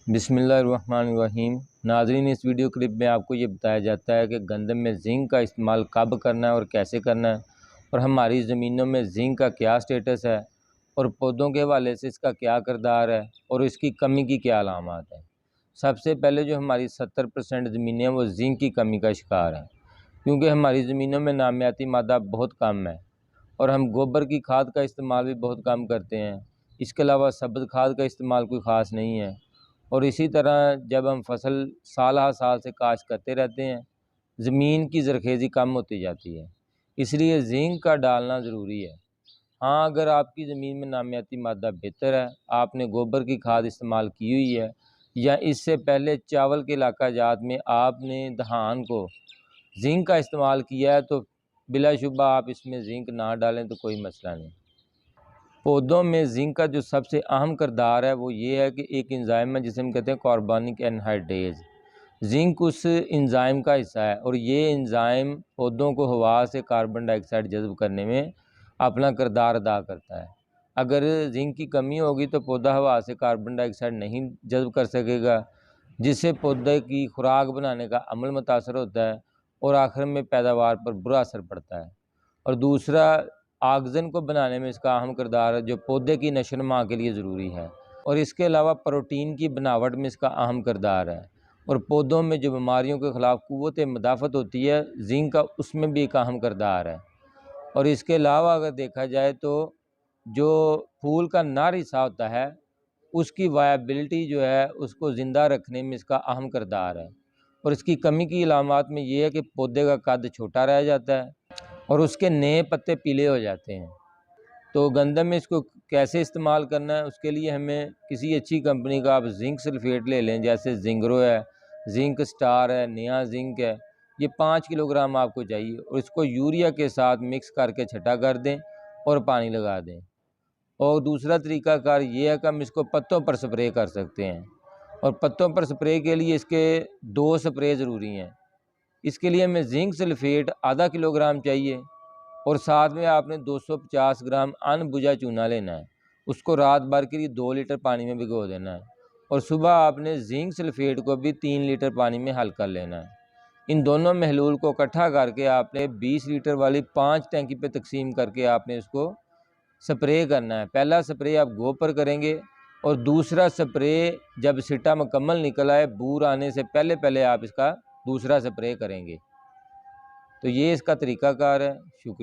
बिस्मिल्लाहिर्रहमानिर्रहीम। नाज़रीन, इस वीडियो क्लिप में आपको ये बताया जाता है कि गंदम में जिंक का इस्तेमाल कब करना है और कैसे करना है, और हमारी ज़मीनों में जिंक का क्या स्टेटस है, और पौधों के हवाले से इसका क्या किरदार है, और इसकी कमी की क्या अलामात है। सबसे पहले जो हमारी 70% ज़मीनें हैं वो जिंक की कमी का शिकार हैं, क्योंकि हमारी ज़मीनों में नामियाती मादा बहुत कम है और हम गोबर की खाद का इस्तेमाल भी बहुत कम करते हैं। इसके अलावा सब्ज़ खाद का इस्तेमाल कोई ख़ास नहीं है। और इसी तरह जब हम फसल साल हर साल से काश्त करते रहते हैं, ज़मीन की ज़रखेज़ी कम होती जाती है, इसलिए जिंक का डालना ज़रूरी है। हाँ, अगर आपकी ज़मीन में नामियाती मादा बेहतर है, आपने गोबर की खाद इस्तेमाल की हुई है, या इससे पहले चावल के इलाका जात में आपने धान को जिंक का इस्तेमाल किया है, तो बिलाशुबा आप इसमें जिंक ना डालें तो कोई मसला नहीं। पौधों में जिंक का जो सबसे अहम किरदार है वो ये है कि एक एंजाइम है जिसे हम कहते हैं कार्बनिक एनहाइड्रेज। जिंक उस एंजाइम का हिस्सा है और ये एंजाइम पौधों को हवा से कार्बन डाइऑक्साइड जज़ब करने में अपना किरदार अदा करता है। अगर जिंक की कमी होगी तो पौधा हवा से कार्बन डाइऑक्साइड नहीं जज़ब कर सकेगा, जिससे पौधे की खुराक बनाने का अमल मुतासर होता है और आखिर में पैदावार पर बुरा असर पड़ता है। और दूसरा, ऑक्सीजन को बनाने में इसका अहम किरदार है जो पौधे की नशोनुमा के लिए ज़रूरी है, और इसके अलावा प्रोटीन की बनावट में इसका अहम किरदार है। और पौधों में जो बीमारियों के ख़िलाफ़ क़ुव्वत मदाफ़त होती है, जिंक का उसमें भी एक अहम किरदार है। और इसके अलावा अगर देखा जाए तो जो फूल का नर हिस्सा होता है उसकी वायबिलिटी जो है उसको ज़िंदा रखने में इसका अहम किरदार है। और इसकी कमी की अलामात में ये है कि पौधे का कद छोटा रह जाता है और उसके नए पत्ते पीले हो जाते हैं। तो गंदम में इसको कैसे इस्तेमाल करना है, उसके लिए हमें किसी अच्छी कंपनी का आप जिंक सल्फेट ले लें, जैसे जिंगरो है, जिंक स्टार है, नया जिंक है। ये 5 किलोग्राम आपको चाहिए और इसको यूरिया के साथ मिक्स करके छटा कर दें और पानी लगा दें। और दूसरा तरीक़ाकार ये है कि हम इसको पत्तों पर स्प्रे कर सकते हैं, और पत्तों पर स्प्रे के लिए इसके 2 स्प्रे ज़रूरी हैं। इसके लिए हमें जिंक सल्फेट आधा किलोग्राम चाहिए और साथ में आपने 250 ग्राम अनबुझा चूना लेना है। उसको रात भर के लिए 2 लीटर पानी में भिगो देना है और सुबह आपने जिंक सल्फेट को भी 3 लीटर पानी में हल कर लेना है। इन दोनों महलूल को इकट्ठा करके आपने 20 लीटर वाली 5 टैंकी पे तकसीम करके आपने इसको स्प्रे करना है। पहला स्प्रे आप गो पर करेंगे और दूसरा स्प्रे जब सिट्टा मुकम्मल निकल आए, बूर आने से पहले पहले आप इसका दूसरा स्प्रे करेंगे। तो ये इसका तरीक़ाकार है। शुक्रिया।